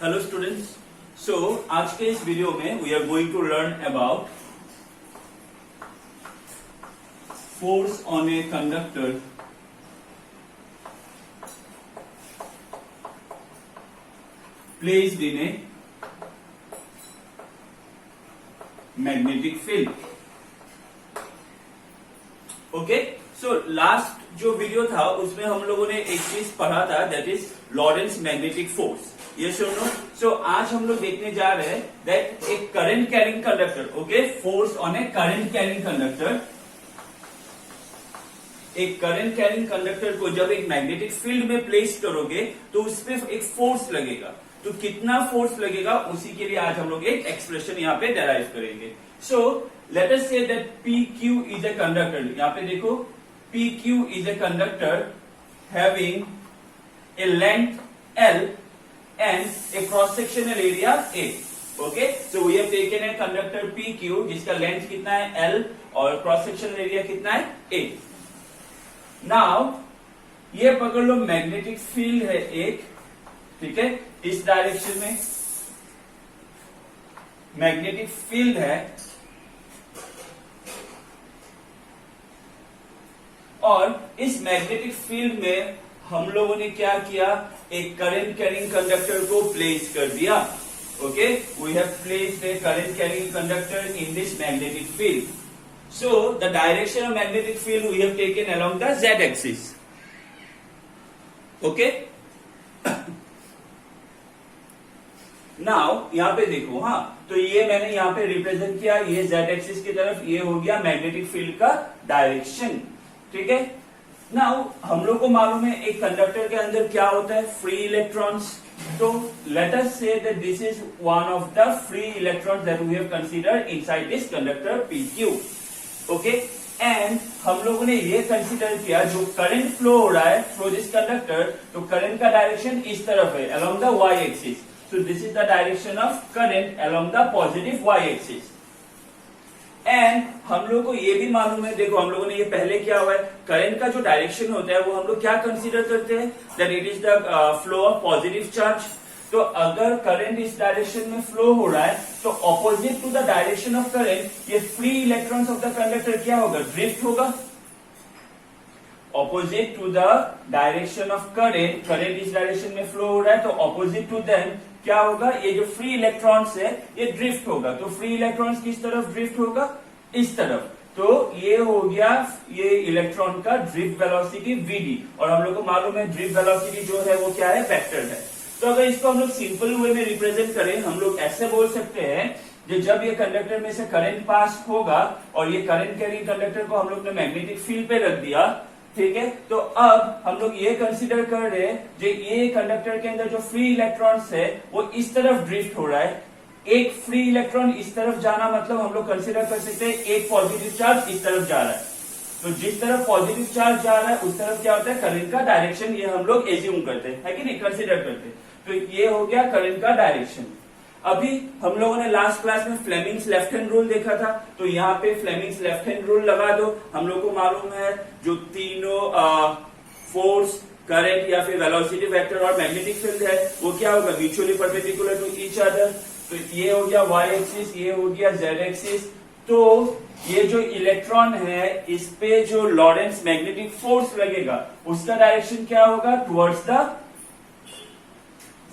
Hello students. सो आज के इस वीडियो में we are going to learn about force on a conductor placed in a magnetic field. Okay, so last जो video था उसमें हम लोगों ने एक चीज पढ़ा था, that is Lorentz magnetic force. ये सुनो। सो आज हम लोग देखने जा रहे हैं दैट एक current carrying conductor, okay, force on A current carrying conductor. एक करंट कैरिंग कंडक्टर को जब एक मैग्नेटिक फील्ड में प्लेस करोगे तो उस पर एक फोर्स लगेगा। तो कितना फोर्स लगेगा उसी के लिए आज हम लोग एक एक्सप्रेशन यहाँ पे डेराइव करेंगे। So let us say that P Q is a conductor. यहाँ पे देखो, P Q is a conductor having a length L and a cross sectional area A. Okay, so we have taken a conductor PQ जिसका length कितना है L और cross sectional area कितना है A. Now ये पकड़ लो, मैग्नेटिक फील्ड है एक, ठीक है, इस डायरेक्शन में मैग्नेटिक फील्ड है और इस मैग्नेटिक फील्ड में हम लोगों ने क्या किया, एक करंट कैरिंग कंडक्टर को प्लेस कर दिया। Okay, we have placed a current carrying conductor in this magnetic field. So the direction of magnetic field we have taken along the z axis. Okay, now यहां पे देखो, हाँ, तो ये मैंने यहां पे रिप्रेजेंट किया, ये z एक्सिस की तरफ, ये हो गया मैग्नेटिक फील्ड का डायरेक्शन। ठीक है, नाउ हम लोग को मालूम है एक कंडक्टर के अंदर क्या होता है, फ्री इलेक्ट्रॉन्स। तो let us say that this is one of the free electrons that we have considered inside this conductor PQ। Okay, and हम लोगों ने ये कंसीडर किया जो करंट फ्लो हो रहा है थ्रू दिस कंडक्टर, तो करंट का डायरेक्शन इस तरफ है along the y axis. So this is the direction of current along the positive y axis. And हम लोग को ये भी मालूम है, देखो हम लोगों ने ये पहले किया हुआ है, करंट का जो डायरेक्शन होता है वो हम लोग क्या कंसीडर करते हैं, that it is the flow of positive charge. तो अगर करंट इस डायरेक्शन में फ्लो हो रहा है तो opposite to the direction of current ये free electrons of the conductor क्या होगा, ड्रिफ्ट होगा। Opposite to the direction of current, current इस डायरेक्शन में फ्लो हो रहा है तो ऑपोजिट टू देम क्या होगा, ये जो फ्री इलेक्ट्रॉन्स है ये ड्रिफ्ट होगा। तो फ्री इलेक्ट्रॉन्स किस तरफ ड्रिफ्ट होगा, इस तरफ। तो ये हो गया ये इलेक्ट्रॉन का ड्रिफ्ट वेलोसिटी vd, और हम लोग को मालूम है ड्रिफ्ट वेलोसिटी जो है वो क्या है, वेक्टर है। तो अगर इसको हम लोग सिंपल वे में रिप्रेजेंट करें, हम लोग ऐसे बोल सकते हैं कि जब ये कंडक्टर में से करंट पास होगा और ये करंट कैरिंग कंडक्टर को हम लोग ने मैग्नेटिक फील्ड पे रख दिया, ठीक है, तो अब हम लोग ये कंसीडर कर रहे हैं जो ये कंडक्टर के अंदर जो फ्री इलेक्ट्रॉन्स है वो इस तरफ ड्रिफ्ट हो रहा है। एक फ्री इलेक्ट्रॉन इस तरफ जाना मतलब हम लोग कंसीडर कर सकते हैं एक पॉजिटिव चार्ज इस तरफ जा रहा है। तो जिस तरफ पॉजिटिव चार्ज जा रहा है उस तरफ क्या होता है, करंट का डायरेक्शन, ये हम लोग एज्यूम करते हैं, है कि नहीं, कंसीडर करते हैं। तो ये हो गया करंट का डायरेक्शन। अभी हम लोगों ने लास्ट क्लास में फ्लेमिंग्स लेफ्ट हैंड रूल देखा था, तो यहाँ पे फ्लेमिंग्स लेफ्ट हैंड रूल लगा दो। हम लोग को मालूम है जो तीनों फोर्स, करंट या फिर वेलोसिटी वेक्टर और मैग्नेटिक फील्ड है वो क्या होगा, mutually perpendicular to each other. तो ये हो गया y एक्सिस, ये हो गया z एक्सिस। तो ये जो इलेक्ट्रॉन है इस पे जो लॉरेंस मैग्नेटिक फोर्स लगेगा उसका डायरेक्शन क्या होगा, टुवर्ड्स द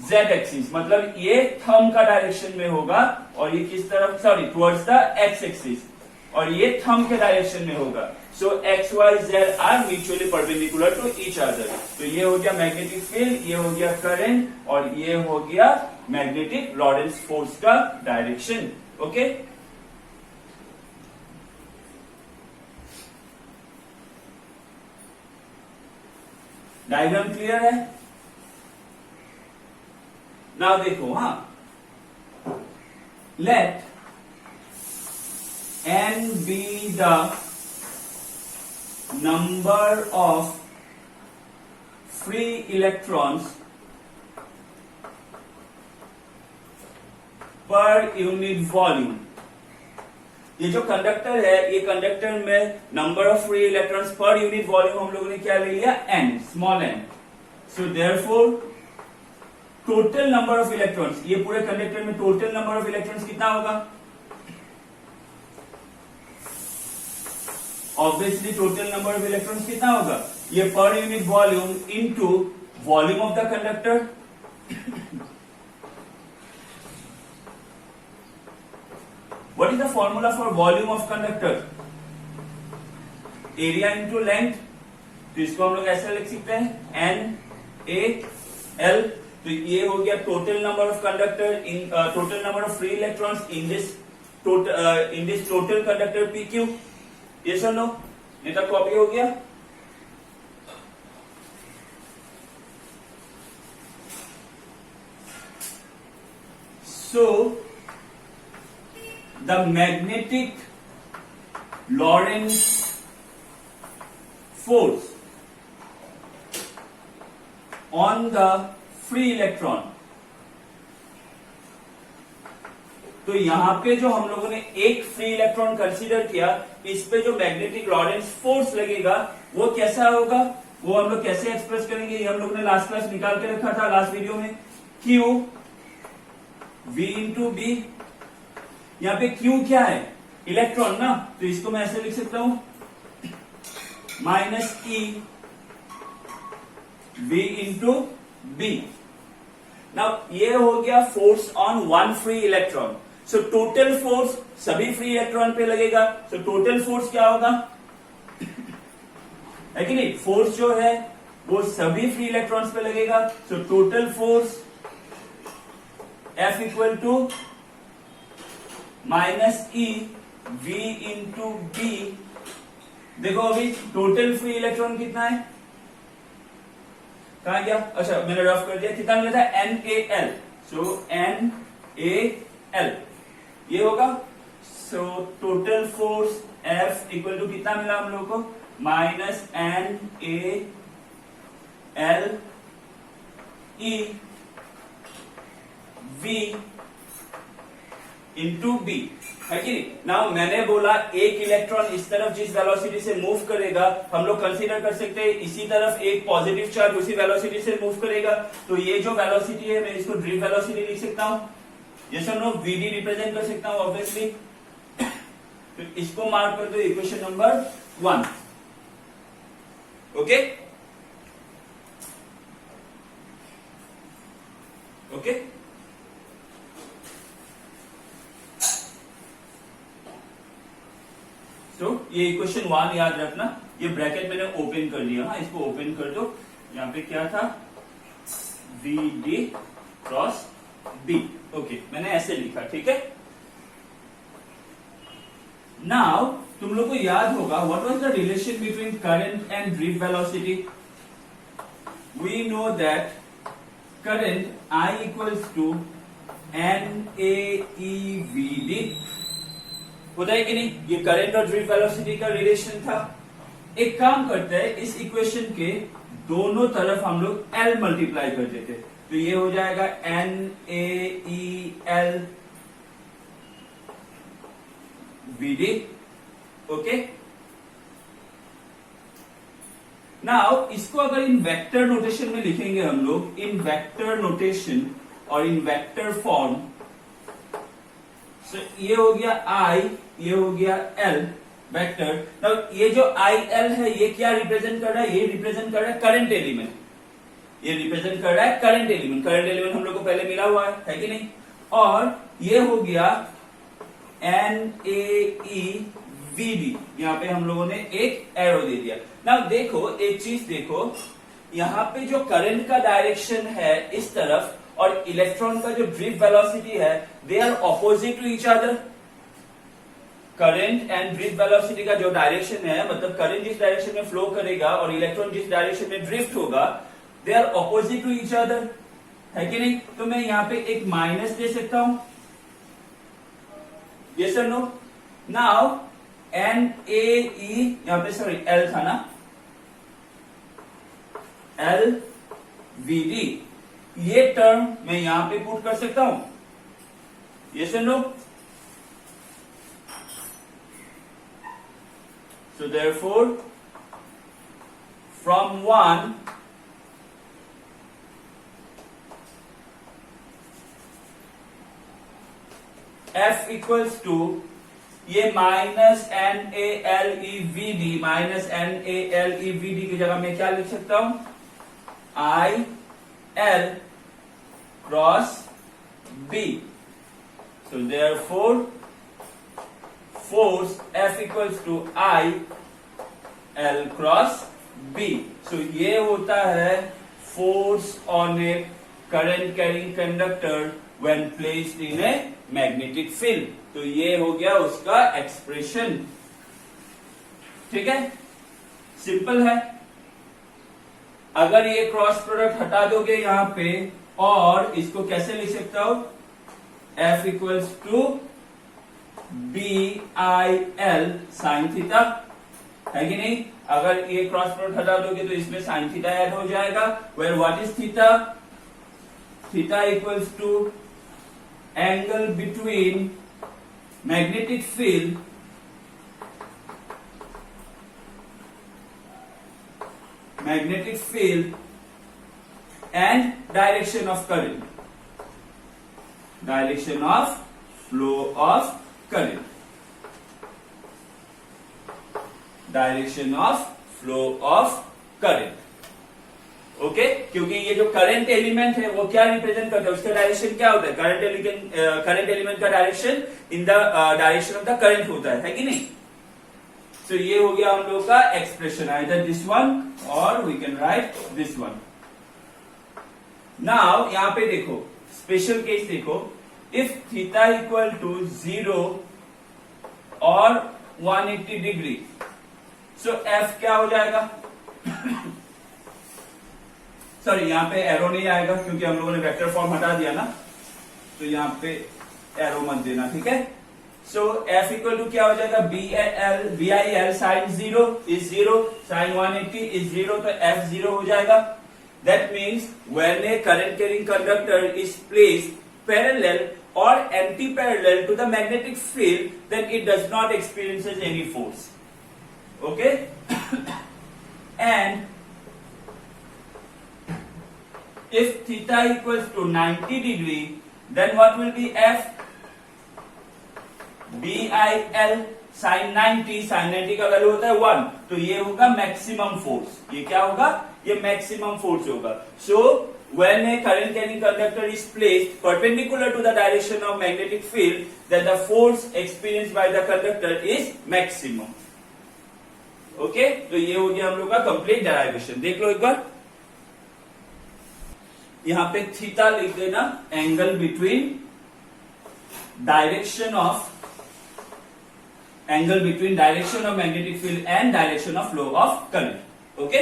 z एक्सिस, मतलब ये थंब का डायरेक्शन में होगा और ये किस तरफ, sorry, towards the x axis, और ये थंब के डायरेक्शन में होगा। So x y z are mutually perpendicular to each other. तो ये हो गया मैग्नेटिक फील्ड, ये हो गया करंट और ये हो गया मैग्नेटिक लॉरेंस फोर्स का डायरेक्शन। ओके, डायग्राम क्लियर है? नाउ देखो, हाँ, late n be the number of free electrons per unit volume। ये जो कंडक्टर है, ये कंडक्टर में number of free electrons per unit volume हम लोगों ने क्या ले लिया, n, small n। So therefore total number of electrons, ये पूरे कंडक्टर में टोटल नंबर ऑफ इलेक्ट्रॉन्स कितना होगा? Obviously total number of electrons कितना होगा? ये per unit volume into volume of the conductor. What is the formula for volume of conductor? Area into length। तो इसको हम लोग ऐसे लिख सकते हैं NaL। तो ये हो गया total number of conductor in total number of free electrons in this total conductor PQ। ये सर नो, ये तक कॉपी हो गया। So the magnetic Lorentz force on the free electron, तो यहां पे जो हम लोगों ने एक फ्री इलेक्ट्रॉन कंसीडर किया, इस पे जो मैग्नेटिक लॉरेंस फोर्स लगेगा वो कैसा होगा, वो हम लोग कैसे एक्सप्रेस करेंगे? ये हम लोग ने लास्ट क्लास निकाल के रखा था लास्ट वीडियो में। Q V इंटू बी। यहां पे Q क्या है? इलेक्ट्रॉन ना, तो इसको मैं ऐसे लिख सकता हूं -E V इंटू बी। नाउ ये हो गया force on one free electron. So total force सभी फ्री इलेक्ट्रॉन पे लगेगा। सो टोटल फोर्स क्या होगा? है कि नहीं? फोर्स जो है वो सभी फ्री इलेक्ट्रॉन्स पे लगेगा। So total force F equal to -E V into बी। देखो अभी टोटल फ्री इलेक्ट्रॉन कितना है? कहा गया? अच्छा मैंने रफ कर दिया। कितना मिला था? NaL। सो NaL ये होगा। So total force F equal to कितना मिला हम लोग को? -NaL E V इंटू बी, है कि नहीं? नाउ मैंने बोला एक इलेक्ट्रॉन इस तरफ जिस वेलोसिटी से मूव करेगा, हम लोग कंसीडर कर सकते हैं इसी तरफ एक पॉजिटिव चार्ज उसी वेलोसिटी से मूव करेगा। तो ये जो वेलोसिटी है मैं इसको ड्रिफ्ट वेलोसिटी लिख सकता हूं। यस और नो? VD रिप्रेजेंट कर सकता हूं ऑब्वियसली। तो इसको मार्क कर दो इक्वेशन नंबर 1। Okay okay. तो ये इक्वेशन 1 याद रखना। ये ब्रैकेट मैंने ओपन कर दिया। हाँ, इसको ओपन कर दो। यहां पे क्या था? VD cross B। ओके, मैंने ऐसे लिखा। ठीक है। नाउ तुम लोग को याद होगा what was the relation between current and drift velocity. We know that current I equals to NaEVD होता है कि नहीं? ये करंट और ड्रिफ्ट वेलोसिटी का रिलेशन था। एक काम करते हैं, इस इक्वेशन के दोनों तरफ हम लोग L मल्टीप्लाई कर देते। तो ये हो जाएगा NaEL VD। ओके। नाउ इसको अगर इन वेक्टर नोटेशन में लिखेंगे हम लोग, इन वेक्टर नोटेशन और इन वेक्टर फॉर्म, ये हो गया I, ये हो गया L वेक्टर। नाउ ये जो IL है ये क्या रिप्रेजेंट कर रहा है? ये रिप्रेजेंट कर रहा है करंट एलिमेंट। ये रिप्रेजेंट कर रहा है करंट एलिमेंट। करंट एलिमेंट हम लोग को पहले मिला हुआ है कि नहीं? और ये हो गया NaEVD। यहां पे हम लोगों ने एक एरो दे दिया। नाउ देखो एक चीज देखो, यहां पे जो करंट का डायरेक्शन है इस तरफ और इलेक्ट्रॉन का जो ड्रिफ्ट वेलोसिटी है, they are opposite to each other. Current and drift velocity का जो डायरेक्शन है, मतलब करंट जिस डायरेक्शन में फ्लो करेगा और इलेक्ट्रॉन जिस डायरेक्शन में ड्रिफ्ट होगा, they are opposite to each other, है कि नहीं? तो मैं यहां पे एक माइनस दे सकता हूं। यस और नो? नाउ NaE, यहां पे सॉरी L था ना, LVD, ये टर्म मैं यहां पे पुट कर सकता हूं। यस और no? So therefore from 1 F equals to ये माइनस NaLeVd, माइनस NaLeVd की जगह मैं क्या लिख सकता हूं, IL cross B. So therefore force F equals to IL cross B. So ये होता है force on a current carrying conductor when placed in a magnetic field. तो ये हो गया उसका एक्सप्रेशन. ठीक है, सिंपल है. अगर ये क्रॉस प्रोडक्ट हटा दोगे यहां पे और इसको कैसे लिख सकता हूं, F equals to BIL sine theta, है कि नहीं. अगर ये क्रॉस प्रोडक्ट हटा दोगे तो इसमें साइन थीटा ऐड हो जाएगा. Where what is theta, theta equals to angle between magnetic field and direction of current, direction of flow of current, direction of flow of current. Okay, क्योंकि ये जो current element है वो क्या represent करता है, उसका डायरेक्शन क्या होता है, करंट एलिमेंट का direction in the direction of the current होता है कि नहीं. सो ये हो गया हम लोग का expression, either this one or we can write this one. Now यहां पे देखो स्पेशल केस देखो, इफ थीटा इक्वल टू 0 और 180 डिग्री, सो एफ क्या हो जाएगा सॉरी यहां पे एरो नहीं आएगा क्योंकि हम लोगों ने वेक्टर फॉर्म हटा दिया ना, तो यहां पे एरो मत देना. ठीक है, सो F इक्वल टू क्या हो जाएगा, BIL sine 0 is 0, sine 180 is 0, तो F 0 हो जाएगा. That means when a current carrying conductor is placed parallel or anti-parallel to the magnetic field, then it does not experiences any force. Okay, and if theta equals to 90 degree, then what will be F? BIL sin 90, sin 90 का value होता है 1, तो ये होगा maximum force. ये क्या होगा, ये मैक्सिमम फोर्स होगा. सो when a current carrying conductor is placed perpendicular to the direction of magnetic field, then the force experienced by the conductor is maximum. Okay, तो ये हो गया हम लोग का कंप्लीट डेरिवेशन. देख लो एक बार, यहां पे थीटा लिख देना, angle between direction of magnetic field and direction of flow of current. Okay,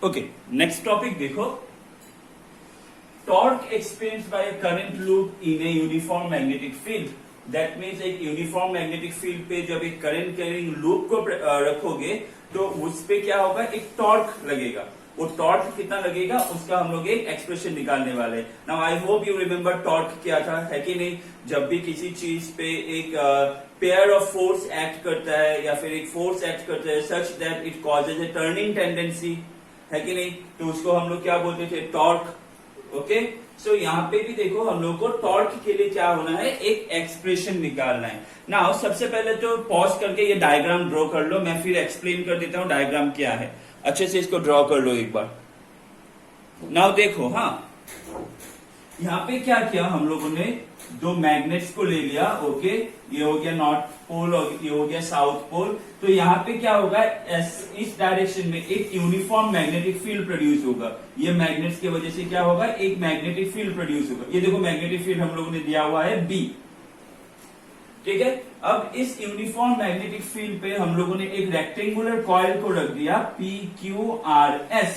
okay, next topic देखो, torque experience by a current loop in a uniform magnetic field. That means एक uniform magnetic field पे जब एक current carrying loop को रखोगे तो उस पे क्या होगा, एक टॉर्क लगेगा. वो टॉर्क कितना लगेगा उसका हम लोग एक एक्सप्रेशन निकालने वाले हैं. Now I hope you remember torque क्या था, है कि नहीं. जब भी किसी चीज पे एक पेयर ऑफ फोर्स एक्ट करता है या फिर एक फोर्स एक्ट करता है such that it causes A turning tendency, है कि नहीं, तो उसको हम लोग क्या बोलते थे, टॉर्क. ओके, सो यहाँ पे भी देखो हम लोग को टॉर्क के लिए क्या होना है, एक एक्सप्रेशन निकालना है. नाउ सबसे पहले तो पॉज करके ये डायग्राम ड्रॉ कर लो, मैं फिर एक्सप्लेन कर देता हूँ डायग्राम क्या है. अच्छे से इसको ड्रॉ कर लो एक बार. नाउ देखो, हाँ यहाँ पे क्या किया हम लोगों ने, दो मैग्नेट्स को ले लिया. ओके, ये हो गया नॉर्थ पोल और ये हो गया साउथ पोल. तो यहाँ पे क्या होगा, इस डायरेक्शन में एक यूनिफॉर्म मैग्नेटिक फील्ड प्रोड्यूस होगा. ये मैग्नेट्स की वजह से क्या होगा, एक मैग्नेटिक फील्ड प्रोड्यूस होगा. ये देखो मैग्नेटिक फील्ड हम लोगों ने दिया हुआ है B. ठीक है, अब इस यूनिफॉर्म मैग्नेटिक फील्ड पे हम लोगों ने एक रेक्टेंगुलर कॉइल को रख दिया PQRS.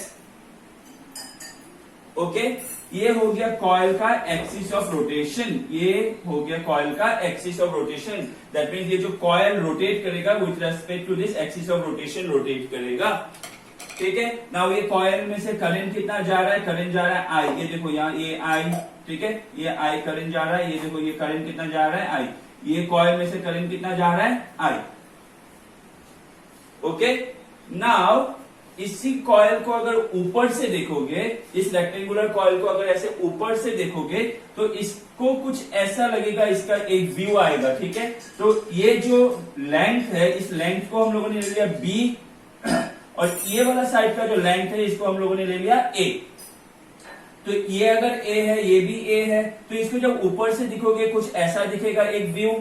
ओके, ये हो गया कॉइल का एक्सिस ऑफ रोटेशन. ये हो गया कॉइल का axis of rotation. That means ये जो कॉइल रोटेट करेगा with respect to this axis of rotation rotate करेगा. ठीक है, नाउ ये कॉइल में से करंट कितना जा रहा है, करंट जा रहा है I. ये देखो यहाँ ये I, ठीक है, ये I करंट जा रहा है. ये देखो ये करंट कितना जा रहा है I. ये कॉइल में से करंट कितना जा रहा है I. ओके, नाउ इसी कॉइल को अगर ऊपर से देखोगे, इस रेक्टेंगुलर कॉइल को अगर ऐसे ऊपर से देखोगे तो इसको कुछ ऐसा लगेगा, इसका एक व्यू आएगा, ठीक है। तो ये जो लेंथ है, इस लेंथ को हम लोगों ने ले लिया B और ये वाला साइड का जो लेंथ है इसको हम लोगों ने ले लिया A। तो ये अगर A है, ये भी A है, तो इसको जब ऊपर से दिखोगे कुछ ऐसा दिखेगा एक व्यू।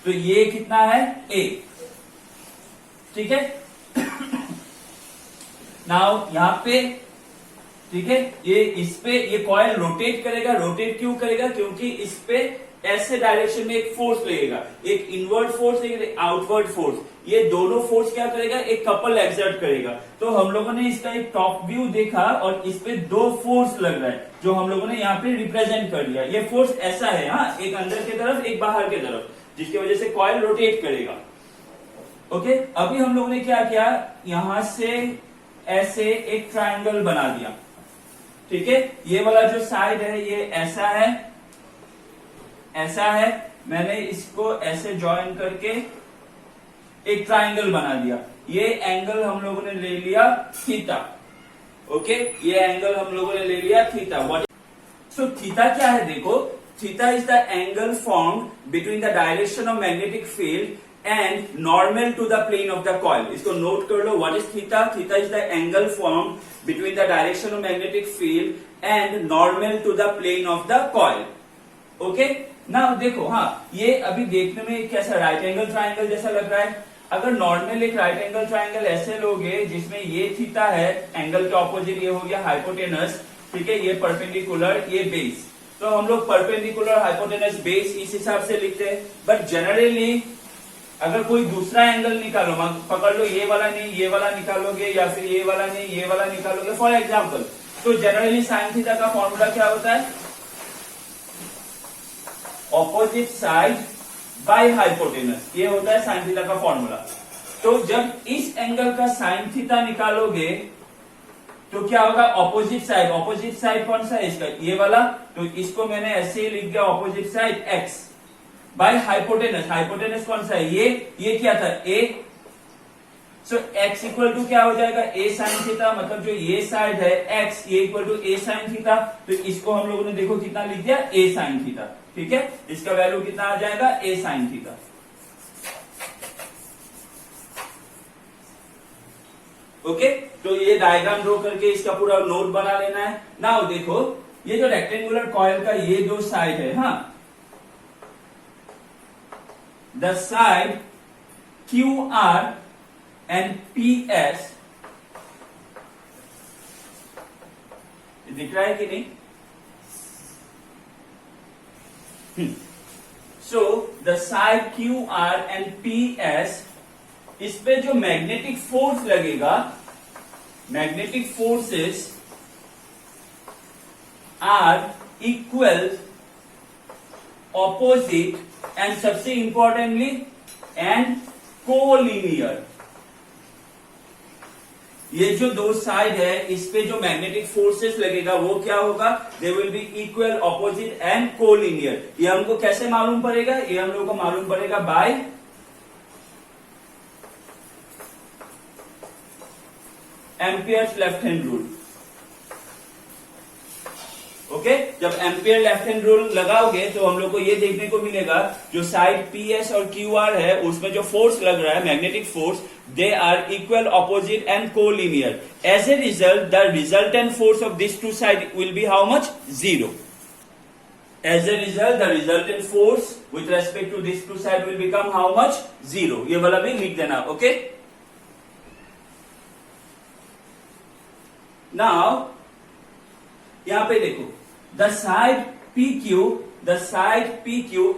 तो ये कितना है A, ठीक है। नाउ यहां पे, ठीक है, ये इस पे ये कॉइल रोटेट करेगा। रोटेट क्यों करेगा? क्योंकि इस पे ऐसे डायरेक्शन में एक फोर्स लगेगा, एक इनवर्ड फोर्स, एक आउटवर्ड फोर्स। ये दोनों फोर्स क्या करेगा? एक कपल एक्सर्ट करेगा। तो हम लोगों ने इसका एक टॉप व्यू देखा और इस पे दो फोर्स लग रहा है जो हम लोगों ने यहाँ पे रिप्रेजेंट कर लिया। ये फोर्स ऐसा है, हाँ, एक अंदर की तरफ, एक बाहर की तरफ, जिसकी वजह से कॉइल रोटेट करेगा। ओके, अभी हम लोगों ने क्या किया, यहां से ऐसे एक ट्रायंगल बना दिया, ठीक है। ये वाला जो साइड है ये ऐसा है, ऐसा है। मैंने इसको ऐसे ज्वाइन करके एक ट्रायंगल बना दिया। ये एंगल हम लोगों ने ले लिया थीटा। ओके, ये एंगल हम लोगों ने ले लिया थीटा। व्हाट सो थीटा क्या है? देखो, theta is the angle formed between the direction of magnetic field and normal to the plane of the coil. इसको नोट कर लो, what is theta? Theta is the angle formed between the direction of magnetic field and normal to the plane of the coil. Okay? Now देखो, हाँ, ये अभी देखने में कैसा right angle triangle जैसा लग रहा है। अगर नॉर्मल एक राइट एंगल ट्राइंगल ऐसे लोगे जिसमें ये थीटा है, एंगल के ऑपोजिट ये हो गया हाइपोटेनस, ठीक है, ये परपेंडिकुलर, ये बेस। तो हम लोग परपेंडिकुलर, हाइपोटेनस, बेस इस हिसाब से लिखते हैं। बट जनरली अगर कोई दूसरा एंगल निकालो, पकड़ लो, ये वाला नहीं, ये वाला निकालोगे, या फिर ये वाला नहीं, ये वाला निकालोगे, फॉर एग्जाम्पल, तो जनरली साइन थीटा का फॉर्मूला क्या होता है? ऑपोजिट साइड बाय हाइपोटेनस, ये होता है साइन थीटा का फॉर्मूला। तो जब इस एंगल का साइन थीटा निकालोगे तो क्या होगा? ऑपोजिट साइड, ऑपोजिट साइड कौन सा है इसका? ये वाला। तो इसको मैंने ऐसे ही लिख दिया, opposite side x by hypotenuse. Hypotenuse कौन सा है? ये क्या था? A. So x equal to क्या हो जाएगा? A sine theta. मतलब जो ये साइड है एक्स, ये equal to A sine theta. तो इसको हम लोगों ने देखो कितना लिख दिया, ए साइन थीटा, ठीक है। इसका वैल्यू कितना आ जाएगा? A sine theta. ओके, तो ये डायग्राम ड्रॉ करके इसका पूरा नोट बना लेना है। नाउ देखो, ये जो रेक्टेंगुलर कॉइल का ये दो साइड है, हाँ, the side QR and PS, दिख रहा है कि नहीं? So the side QR and PS, इस पे जो मैग्नेटिक फोर्स लगेगा, magnetic forces are equal, opposite and सबसे इंपॉर्टेंटली एंड कोलिनियर। ये जो दो साइड है इस पे जो मैग्नेटिक फोर्सेस लगेगा वो क्या होगा? They will be equal, opposite and collinear. ये हमको कैसे मालूम पड़ेगा? ये हम लोग को मालूम पड़ेगा by Ampere's left hand rule. Okay, जब एम्पियर लेफ्ट हैंड रूल लगाओगे तो हम लोग को ये देखने को मिलेगा, जो साइड पीएस और क्यूआर है उसमें जो फोर्स लग रहा है, magnetic force, they are equal, opposite and collinear. As a result the resultant force of this two side will be how much? 0। As a result the resultant force with respect to this two side will become how much? 0। ये वाला भी लिख देना। Okay, now यहां पे देखो, the side PQ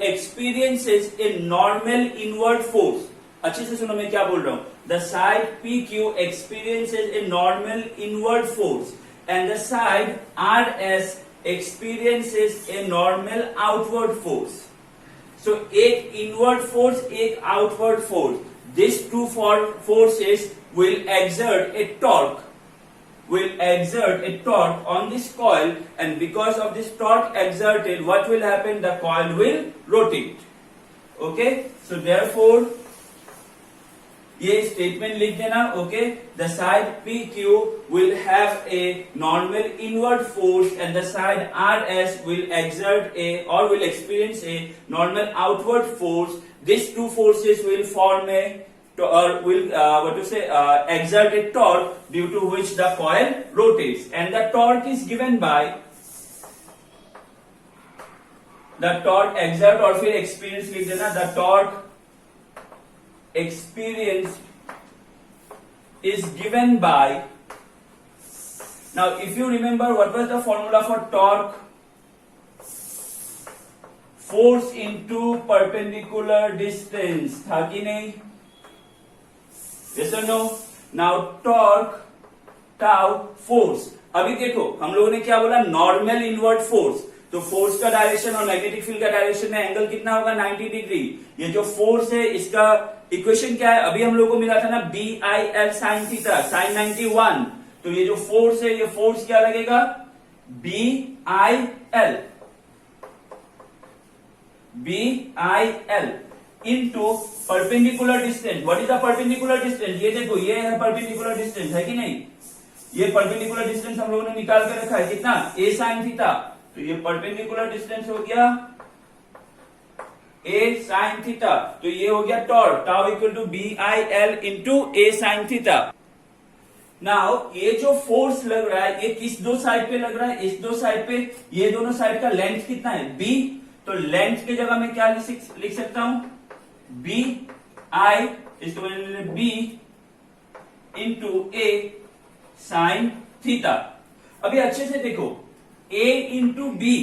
experiences a normal inward force। अच्छे से सुनो मैं क्या बोल रहा हूं। The side PQ experiences a normal inward force and the side RS experiences a normal outward force। So एक inward force, एक outward force, these two forces will exert a torque on this coil, and because of this torque exerted, what will happen? The coil will rotate. Okay, so therefore ये statement लिख देना. Okay, the side P Q will have a normal inward force and the side R S will exert a or will experience a normal outward force. This two forces will form a or will exert a torque due to which the coil rotates, and the torque is given by the torque exert और फिर experience लिख देना. the torque experience is given by. Now if you remember, what was the formula for torque? Force into perpendicular distance था कि नहीं? Yes or no? Now torque tau force. अभी देखो हम लोगों ने क्या बोला, नॉर्मल इनवर्ट फोर्स. तो फोर्स का डायरेक्शन और मैग्नेटिक फील्ड का डायरेक्शन में एंगल कितना होगा, 90 डिग्री. ये जो फोर्स है इसका इक्वेशन क्या है, अभी हम लोगों को मिला था ना, B I L sine theta, sine 91. तो ये जो फोर्स है, ये फोर्स क्या लगेगा, B I L, B I L into perpendicular distance. What is the perpendicular distance? ये देखो, ये है perpendicular distance, है कि नहीं? ये perpendicular distance हम लोगों ने निकाल के रखा है, कितना, a sin थीटा. तो ये perpendicular distance हो गया a sin थीटा. तो ये हो गया torque, tau equal to b I l into a sin theta. Now ये जो फोर्स लग रहा है, ये किस दो साइड पे लग रहा है, इस दो साइड पे. ये दोनों साइड का लेंथ कितना है, b. तो लेंथ की जगह मैं क्या लिख सकता हूं, बी आई, इसको मैंने बी इंटू ए साइन थीटा. अभी अच्छे से देखो, ए इंटू बी,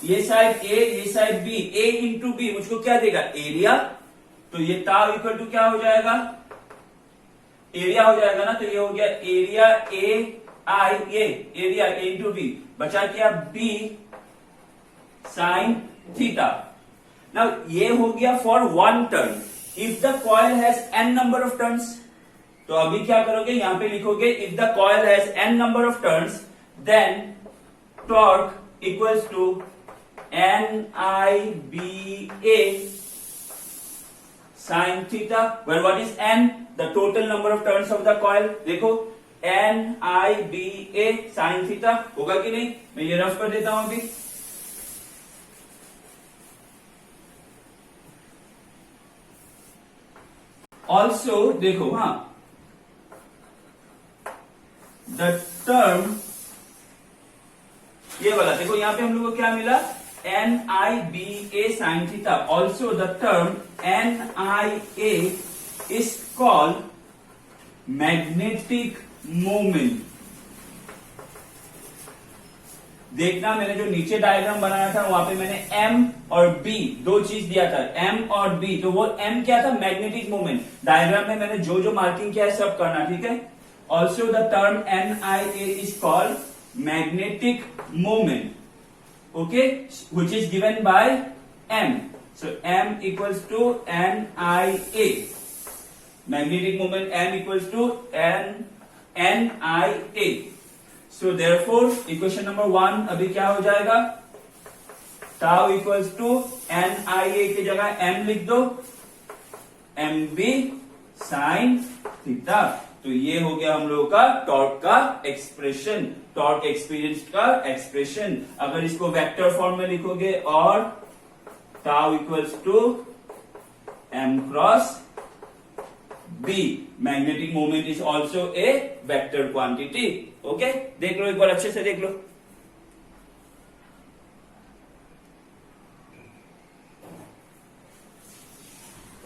ये साइड ए, ये साइड बी, ए इंटू बी मुझको क्या देगा, एरिया. तो ये ताव इक्वल टू क्या हो जाएगा, एरिया हो जाएगा ना. तो ये हो गया एरिया ए आई, ये एरिया ए इंटू बी, बचा क्या बी साइन थीटा. Now ये हो गया for one turn. If the coil has n number of turns, तो अभी क्या करोगे, यहां पे लिखोगे if the coil has n number of turns, then torque equals to NIBA sin theta, where what is n, the total number of turns of the coil. देखो NIBA sin theta होगा कि नहीं, मैं ये रफ कर देता हूं अभी. ऑल्सो देखो, हाँ, द टर्म, ये वाला देखो, यहां पे हम लोग को क्या मिला, N I B A sine theta. Also the term N I A is called magnetic moment. देखना, मैंने जो नीचे डायग्राम बनाया था वहां पे मैंने m और b दो चीज दिया था, m और b. तो वो m क्या था, मैग्नेटिक मोमेंट. डायग्राम में मैंने जो जो मार्किंग किया है सब करना, ठीक है. Also the term N I A is called magnetic moment, okay, which is given by m. So m equals to N I A, magnetic moment m equals to N I A. So therefore equation number 1 अभी क्या हो जाएगा, tau equals to NIA की जगह m लिख दो, MB sin theta. तो ये हो गया हम लोगों का टॉर्क का एक्सप्रेशन, टॉर्क एक्सपीरियंस का एक्सप्रेशन. अगर इसको वेक्टर फॉर्म में लिखोगे, और tau equals to m cross b. Magnetic moment is also a vector quantity. Okay, देख लो एक बार अच्छे से देख लो.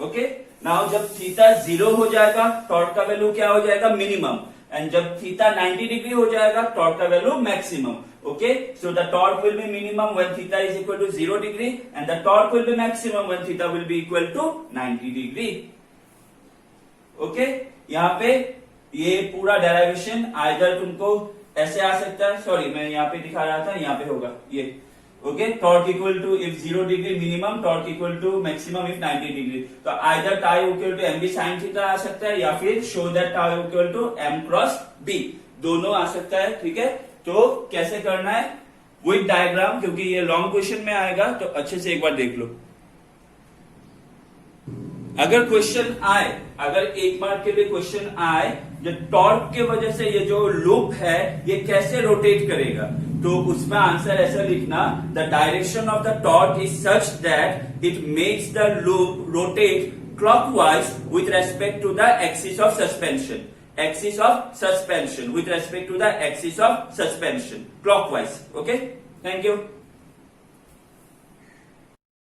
ओके, नाउ जब थीटा 0 हो जाएगा, टॉर्क का वैल्यू क्या हो जाएगा, मिनिमम. एंड जब थीटा 90 डिग्री हो जाएगा, टॉर्क का value maximum. Okay, so the torque will be minimum when theta is equal to 0 degree, and the torque will be maximum when theta will be equal to 90 degree. Okay, यहाँ पे ये पूरा derivation either तुमको ऐसे आ सकता है, sorry मैं यहाँ पे दिखा रहा था, यहाँ पे होगा ये. Okay, torque equal to if 0 degree minimum, torque equal to maximum if 90 degree. तो either tau equal to M B sine theta आ सकता है, या फिर show that tau equal to M cross B, दोनों आ सकता है. ठीक है, तो कैसे करना है विद डायग्राम, क्योंकि ये लॉन्ग क्वेश्चन में आएगा, तो अच्छे से एक बार देख लो. अगर क्वेश्चन आए, अगर एक मार्क के लिए क्वेश्चन आए, जो टॉर्क के वजह से ये जो लूप है ये कैसे रोटेट करेगा, तो उसमें आंसर ऐसा लिखना, the direction of the torque is such that it makes the loop rotate clockwise with respect to the axis of suspension. Axis of suspension with respect to the axis of suspension. Clockwise. Okay? Thank you.